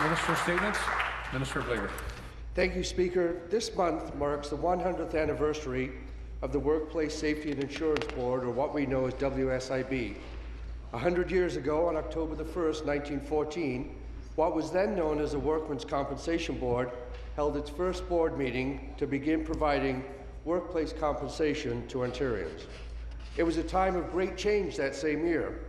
Minister Statements. Minister of Labour. Thank you, Speaker. This month marks the 100th anniversary of the Workplace Safety and Insurance Board, or what we know as WSIB. 100 years ago, on October the 1st, 1914, what was then known as the Workmen's Compensation Board held its first board meeting to begin providing workplace compensation to Ontarians. It was a time of great change that same year.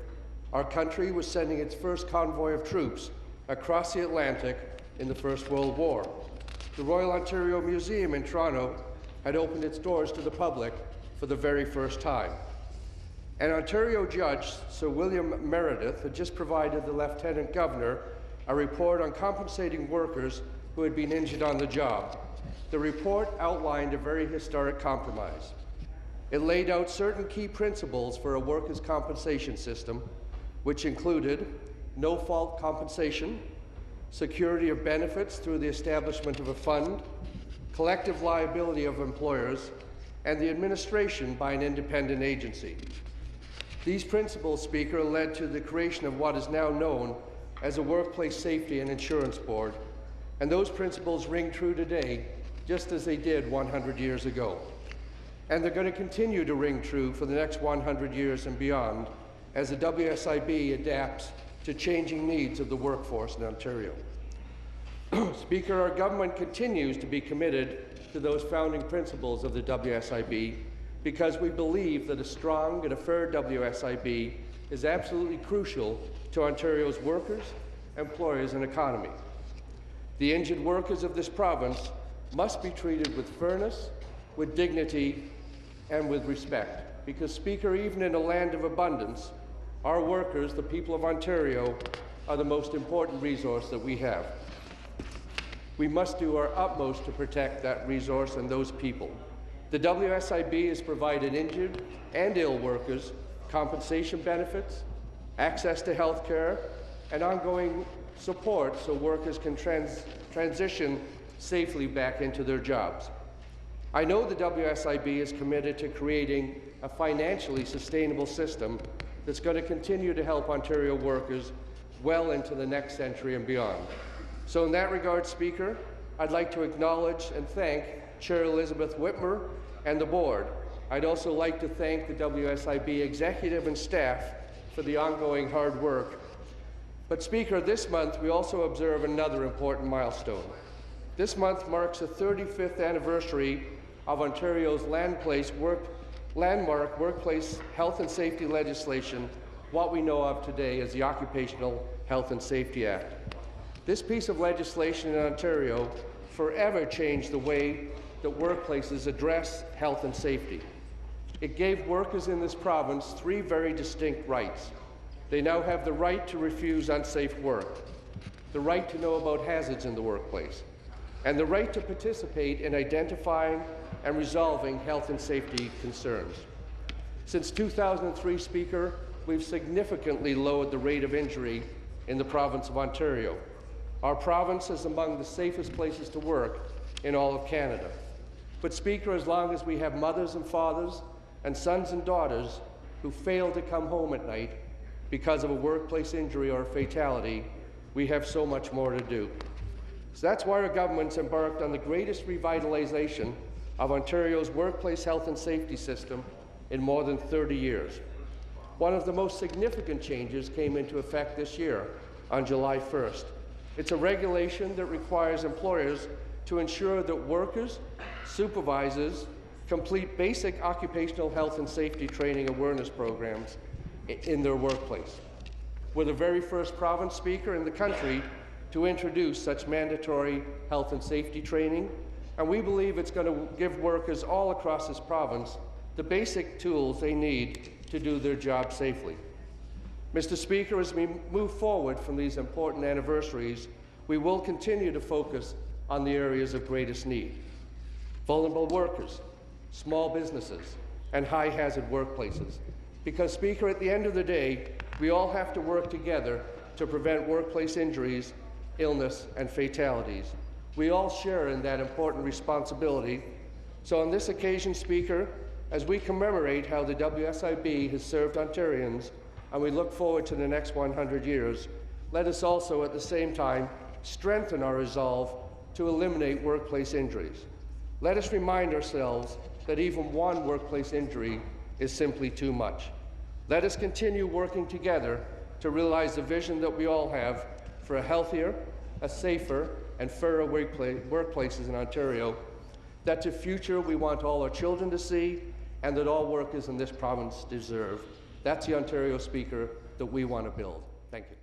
Our country was sending its first convoy of troops across the Atlantic in the First World War. The Royal Ontario Museum in Toronto had opened its doors to the public for the very first time. An Ontario judge, Sir William Meredith, had just provided the Lieutenant Governor a report on compensating workers who had been injured on the job. The report outlined a very historic compromise. It laid out certain key principles for a workers' compensation system, which included no-fault compensation, security of benefits through the establishment of a fund, collective liability of employers, and the administration by an independent agency. These principles, Speaker, led to the creation of what is now known as a Workplace Safety and Insurance Board, and those principles ring true today, just as they did 100 years ago. And they're going to continue to ring true for the next 100 years and beyond as the WSIB adapts to changing needs of the workforce in Ontario. Speaker, our government continues to be committed to those founding principles of the WSIB because we believe that a strong and a fair WSIB is absolutely crucial to Ontario's workers, employers, and economy. The injured workers of this province must be treated with fairness, with dignity, and with respect. Because, Speaker, even in a land of abundance, our workers, the people of Ontario, are the most important resource that we have. We must do our utmost to protect that resource and those people. The WSIB has provided injured and ill workers compensation benefits, access to health care, and ongoing support so workers can transition safely back into their jobs. I know the WSIB is committed to creating a financially sustainable system that's going to continue to help Ontario workers well into the next century and beyond. So in that regard, Speaker, I'd like to acknowledge and thank Chair Elizabeth Whitmer and the Board. I'd also like to thank the WSIB executive and staff for the ongoing hard work. But Speaker, this month we also observe another important milestone. This month marks the 35th anniversary of Ontario's landmark workplace health and safety legislation, what we know of today as the Occupational Health and Safety Act. This piece of legislation in Ontario forever changed the way that workplaces address health and safety. It gave workers in this province three very distinct rights. They now have the right to refuse unsafe work, the right to know about hazards in the workplace, and the right to participate in identifying and resolving health and safety concerns. Since 2003, Speaker, we've significantly lowered the rate of injury in the province of Ontario. Our province is among the safest places to work in all of Canada. But Speaker, as long as we have mothers and fathers and sons and daughters who fail to come home at night because of a workplace injury or a fatality, we have so much more to do. So that's why our government's embarked on the greatest revitalization of Ontario's workplace health and safety system in more than 30 years. One of the most significant changes came into effect this year on July 1st. It's a regulation that requires employers to ensure that workers, supervisors, complete basic occupational health and safety training awareness programs in their workplace. We're the very first province, Speaker, in the country to introduce such mandatory health and safety training, and we believe it's going to give workers all across this province the basic tools they need to do their job safely. Mr. Speaker, as we move forward from these important anniversaries, we will continue to focus on the areas of greatest need: vulnerable workers, small businesses, and high-hazard workplaces. Because, Speaker, at the end of the day, we all have to work together to prevent workplace injuries, illness, and fatalities. We all share in that important responsibility. So on this occasion, Speaker, as we commemorate how the WSIB has served Ontarians, and we look forward to the next 100 years, let us also at the same time strengthen our resolve to eliminate workplace injuries. Let us remind ourselves that even one workplace injury is simply too much. Let us continue working together to realize the vision that we all have for a healthier, a safer, and fairer workplaces in Ontario, that the future we want all our children to see and that all workers in this province deserve. That's the Ontario Speaker that we want to build. Thank you.